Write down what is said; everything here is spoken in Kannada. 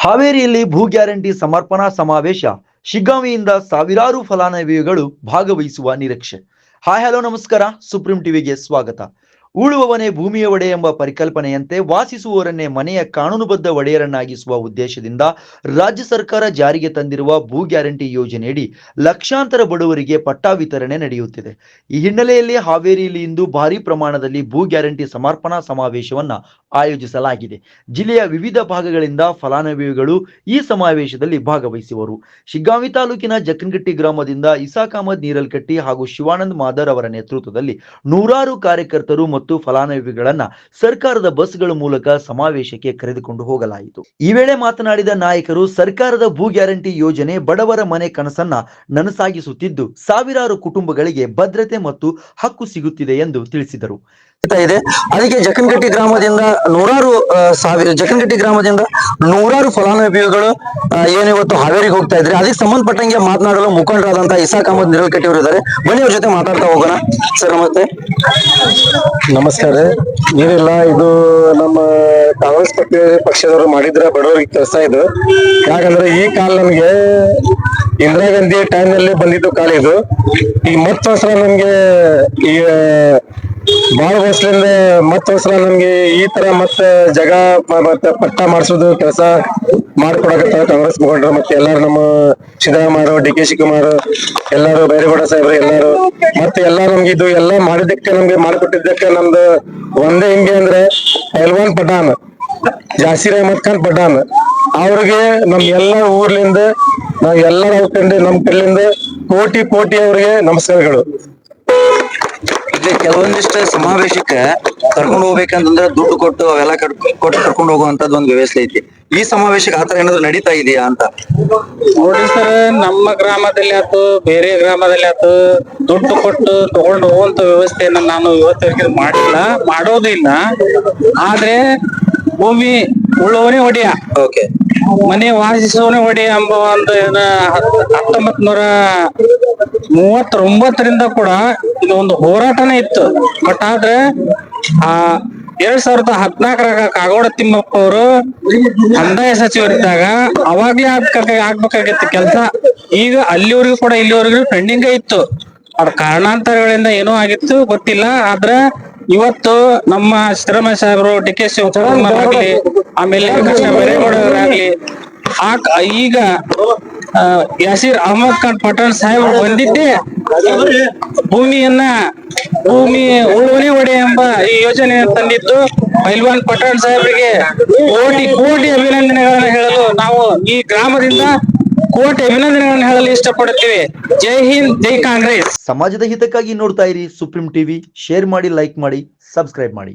ಹಾವೇರಿಯಲ್ಲಿ ಭೂ ಗ್ಯಾರಂಟಿ ಸಮರ್ಪಣಾ ಸಮಾವೇಶ. ಶಿಗ್ಗಾಂವಿಯಿಂದ ಸಾವಿರಾರು ಫಲಾನುಭವಿಗಳು ಭಾಗವಹಿಸುವ ನಿರೀಕ್ಷೆ. ಹಾಯ್ ಹಲೋ ನಮಸ್ಕಾರ, ಸುಪ್ರೀಂ ಟಿವಿಗೆ ಸ್ವಾಗತ. ಉಳುವವನೇ ಭೂಮಿಯ ಒಡೆಯ ಎಂಬ ಪರಿಕಲ್ಪನೆಯಂತೆ ವಾಸಿಸುವವರನ್ನೇ ಮನೆಯ ಕಾನೂನುಬದ್ಧ ಒಡೆಯರನ್ನಾಗಿಸುವ ಉದ್ದೇಶದಿಂದ ರಾಜ್ಯ ಸರ್ಕಾರ ಜಾರಿಗೆ ತಂದಿರುವ ಭೂ ಗ್ಯಾರಂಟಿ ಯೋಜನೆಯಡಿ ಲಕ್ಷಾಂತರ ಬಡವರಿಗೆ ಪಟ್ಟಾ ವಿತರಣೆ ನಡೆಯುತ್ತಿದೆ. ಈ ಹಿನ್ನೆಲೆಯಲ್ಲಿ ಹಾವೇರಿಯಲ್ಲಿ ಇಂದು ಭಾರಿ ಪ್ರಮಾಣದಲ್ಲಿ ಭೂ ಗ್ಯಾರಂಟಿ ಸಮರ್ಪಣಾ ಸಮಾವೇಶವನ್ನು ಆಯೋಜಿಸಲಾಗಿದೆ. ಜಿಲ್ಲೆಯ ವಿವಿಧ ಭಾಗಗಳಿಂದ ಫಲಾನುಭವಿಗಳು ಈ ಸಮಾವೇಶದಲ್ಲಿ ಭಾಗವಹಿಸುವರು. ಶಿಗ್ಗಾಂವಿ ತಾಲೂಕಿನ ಜಕ್ಕನಗಟ್ಟಿ ಗ್ರಾಮದಿಂದ ಇಸಾಕ್ ಅಹಮದ್ ನೀರಲ್ಕಟ್ಟಿ ಹಾಗೂ ಶಿವಾನಂದ್ ಮಾದರ್ ಅವರ ನೇತೃತ್ವದಲ್ಲಿ ನೂರಾರು ಕಾರ್ಯಕರ್ತರು ಮತ್ತು ಫಲಾನುಭವಿಗಳನ್ನ ಸರ್ಕಾರದ ಬಸ್ಗಳ ಮೂಲಕ ಸಮಾವೇಶಕ್ಕೆ ಕರೆದುಕೊಂಡು ಹೋಗಲಾಯಿತು. ಈ ವೇಳೆ ಮಾತನಾಡಿದ ನಾಯಕರು, ಸರ್ಕಾರದ ಭೂ ಗ್ಯಾರಂಟಿ ಯೋಜನೆ ಬಡವರ ಮನೆ ಕನಸನ್ನ ನನಸಾಗಿಸುತ್ತಿದ್ದು ಸಾವಿರಾರು ಕುಟುಂಬಗಳಿಗೆ ಭದ್ರತೆ ಮತ್ತು ಹಕ್ಕು ಸಿಗುತ್ತಿದೆ ಎಂದು ತಿಳಿಸಿದರು. ಅದಕ್ಕೆ ಜಕ್ಕನಗಟ್ಟಿ ಗ್ರಾಮದಿಂದ ನೂರಾರು ಫಲಾನುಭವಿಗಳು ಇವತ್ತು ಹಾವೇರಿಗೆ ಹೋಗ್ತಾ ಇದ್ರೆ ಅದಕ್ಕೆ ಸಂಬಂಧಪಟ್ಟಂಗೆ ಮಾತನಾಡಲು ಮುಖಂಡರಾದಂತಹ ಇಸಾಕ್ ಅಹಮದ್ ನೀರಲ್ಕಟ್ಟಿ ಅವರು ಇದ್ದಾರೆ. ಬನ್ನಿ ಅವ್ರ ಜೊತೆ ಮಾತಾಡ್ತಾ ಹೋಗೋಣ. ಸರ್ ನಮಸ್ತೆ. ನಮಸ್ಕಾರ. ಏನಿಲ್ಲ, ಇದು ನಮ್ಮ ಕಾಂಗ್ರೆಸ್ ಪಕ್ಷದವರು ಮಾಡಿದ್ರ ಬಡವರಿಗೆ ಕೆಲಸ ಇದು. ಯಾಕಂದ್ರೆ ಈ ಕಾಲ ನಮ್ಗೆ ಇಂದಿರಾ ಗಾಂಧಿ ಟೈಮ್ ನಲ್ಲಿ ಬಂದಿದ್ದು ಕಾಲ ಇದು. ಈಗ ಮತ್ತೊಂದ್ಸಲ ನಮ್ಗೆ ಈಗ ಬಾಳ ವರ್ಷದಿಂದ ಮತ್ತೊಂದ್ಸಲ ನಮ್ಗೆ ಈ ತರ ಮತ್ತೆ ಜಗ ಮತ್ತೆ ಪಟ್ಟ ಮಾಡಿಸೋದು ಕೆಲಸ ಮಾಡ್ಕೊಡಕತ್ತ ಕಾಂಗ್ರೆಸ್ ಮುಖಂಡರು ಮತ್ತೆ ಎಲ್ಲಾರು ನಮ್ಮ ಸಿದ್ದರಾಮಯ್ಯ, ಡಿ.ಕೆ. ಶಿವಕುಮಾರ್, ಎಲ್ಲಾರು ಬೈರೇಗೌಡ ಸಾಹೇಬ್ರು ಎಲ್ಲಾರು ಮತ್ತೆ ಎಲ್ಲಾ ನಮ್ಗೆ ಇದು ಎಲ್ಲಾ ಮಾಡಿದ್ದಕ್ಕೆ ನಮ್ಗೆ ಮಾಡಿಕೊಟ್ಟಿದ್ದಕ್ಕೆ ನಮ್ದು ಒಂದೇ ಹಿಂಗೆ ಅಂದ್ರೆ ಪಹಲ್ವಾನ್ ಪಠಾಣ್ ಜಾಸೀರ್ ಅಹಮದ್ ಖಾನ್ ಪಠಾಣ್ ಅವ್ರಿಗೆ ನಮ್ ಎಲ್ಲ ಊರ್ಲಿಂದ ನಾವ್ ಎಲ್ಲಾರು ಅವ್ಕಂಡು ನಮ್ ಕಡೆಯಿಂದ ಕೋಟಿ ಕೋಟಿ ಅವ್ರಿಗೆ ನಮಸ್ಕಾರಗಳು. ಇಲ್ಲಿ ಕೆಲವೊಂದಿಷ್ಟು ಸಮಾವೇಶಕ್ಕೆ ಕರ್ಕೊಂಡು ಹೋಗ್ಬೇಕಂತಂದ್ರೆ ದುಡ್ಡು ಕೊಟ್ಟು ಅವೆಲ್ಲ ಕೊಟ್ಟು ಕರ್ಕೊಂಡು ಹೋಗುವಂತದ್ದು ಒಂದು ವ್ಯವಸ್ಥೆ ಐತಿ. ಈ ಸಮಾವೇಶಕ್ಕೆ ಆತರ ಏನಾದ್ರು ನಡೀತಾ ಇದೆಯಾ ಅಂತ ನೋಡಿ ಸರ್. ನಮ್ಮ ಗ್ರಾಮದಲ್ಲಿ ಆಯ್ತು, ಬೇರೆ ಗ್ರಾಮದಲ್ಲಿ ಆಯ್ತು, ದುಡ್ಡು ಕೊಟ್ಟು ತಗೊಂಡು ಹೋಗುವಂತ ವ್ಯವಸ್ಥೆಯನ್ನ ನಾನು ಇವತ್ತಿಗೆ ಮಾಡಿಲ್ಲ, ಮಾಡೋದು ಇಲ್ಲ. ಆದ್ರೆ ಭೂಮಿ ಉಳುವವನೇ ಒಡೆಯ, ಮನೆ ವಾಸಿಸುವವನೇ ಒಡೆಯ ಎಂಬ ಒಂದು 1939ರಿಂದ ಕೂಡ ಇದು ಒಂದು ಹೋರಾಟನೇ ಇತ್ತು. ಬಟ್ ಆದ್ರೆ 2014 ಕಾಗೋಡ ತಿಮ್ಮಪ್ಪ ಅವರು ಕಂದಾಯ ಸಚಿವರಿದ್ದಾಗ ಅವಾಗ್ಲೇ ಆಗ್ಬೇಕಾಗಿತ್ತು ಕೆಲಸ. ಈಗ ಅಲ್ಲಿವರೆಗೂ ಕೂಡ ಇಲ್ಲಿವರೆಗೂ ಪೆಂಡಿಂಗ್ ಇತ್ತು. ಅದ ಕಾರಣಾಂತರಗಳಿಂದ ಏನೋ ಆಗಿತ್ತು ಗೊತ್ತಿಲ್ಲ. ಆದ್ರೆ ಇವತ್ತು ನಮ್ಮ ಸಿದ್ದರಾಮಯ್ಯ ಸಾಹೇಬರು, ಡಿ.ಕೆ. ಶಿವಕುಮಾರ್ ಆಗ್ಲಿ, ಆಮೇಲೆ ಕೃಷ್ಣ ಬೈರೇಗೌಡರಾಗ್ಲಿ, ಈಗ ಜಾಸೀರ್ ಅಹಮದ್ ಖಾನ್ ಪಠಾಣ್ ಸಾಹೇಬರು ಬಂದಿದ್ದೆ ಭೂಮಿ ಉಳುವನೆ ಒಡೆ ಎಂಬ ಈ ಯೋಜನೆ ತಂದಿದ್ದು. ಪಹಲ್ವಾನ್ ಪಠಾಣ್ ಸಾಹೇಬರಿಗೆ ಕೋಟಿ ಕೋಟಿ ಅಭಿನಂದನೆಗಳನ್ನ ಹೇಳಲು ನಾವು ಈ ಗ್ರಾಮದಿಂದ ಕೋಟಿ ಅಭಿನಂದನೆಗಳನ್ನು ಹೇಳಲು ಇಷ್ಟಪಡುತ್ತೀವಿ. ಜೈ ಹಿಂದ್, ಜೈ ಕಾಂಗ್ರೆಸ್. ಸಮಾಜದ ಹಿತಕ್ಕಾಗಿ ನೋಡ್ತಾ ಇರಿ ಸುಪ್ರೀಂ ಟಿವಿ. ಶೇರ್ ಮಾಡಿ, ಲೈಕ್ ಮಾಡಿ, ಸಬ್ಸ್ಕ್ರೈಬ್ ಮಾಡಿ.